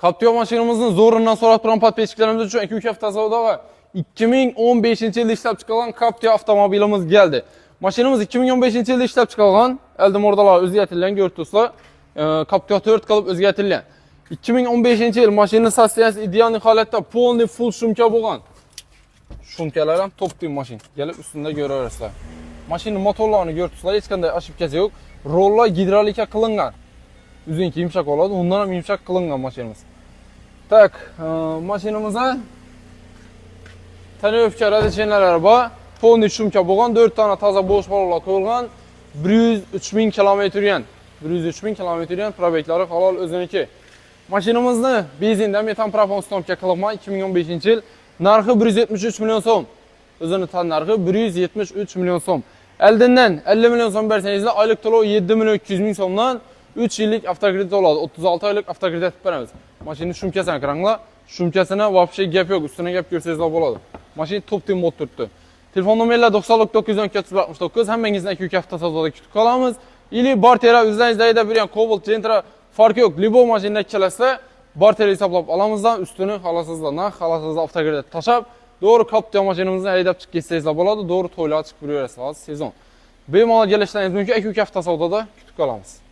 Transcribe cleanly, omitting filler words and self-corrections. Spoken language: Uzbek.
Captiva maşinamızın zorundan sonra trampat peşiklerimiz için 2-3 hafta sonra 2015 yılda işlep çıkarılan Captiva avtomobilimiz geldi. Maşinamız 2015 yılda işlep çıkarılan, eldim oradalar özgərtirilən görüntüsü, Captiva 4 kalıp özgərtirilən. 2015 yıl maşinin sasyası ideal halette polni full şumka boğan. Şumkalar hem top bir maşin. Gelip üstünde görürsünüz. Maşinin motorlarını görürsünüz. Hiç kanday aşıp kezi yok. Roller hidrolika kılıngan. Üzünki yumuşak oladı. Ondan hem yumuşak kılıngan maşinimiz. Tak, maşinimize tane öfke radyasyonlar araba. Polni şumka boğan. 4 tane taza boş balonla koyulgan. 103.000 km yan. 103.000 km yan probekleri halal özünki. Maşinimizni benzinden metan propon stomka kılınma 2015 yıl. Narxı 173 milyon so'm. Özünü tan narxı 173 milyon so'm. Eldinden 50 milyon so'm berseniz aylık to'lov 7 milyon 200 ming so'mdan 3 yillik avtokredit oladi. 36 oylik avtokredit beramiz. Mashina shumkasini qaranglar. Shumkasini вообще gap yo'q, ustini gap ko'rsangizlar bo'ladi. Mashina top-team mod turibdi. Telefon nomerlar 969 hammangizni 2 hafta savdoda kutib qolamiz. Ili bartera o'zlaringizda bergan Cobalt Gentra farqi yo'q. Libo mashina kelsa bartera hisoblab olamizdan ustini xohlasizlar narx, xohlasizlar avtokredit tashab, doğru Captiva mashinamizni haydab chiqib ketsangizlar bo'ladi. Doğru to'ylar chiqib yuraverasiz sezon. Bemalol kelishlaringiz mumkin. 2 hafta savdoda kutib qolamiz.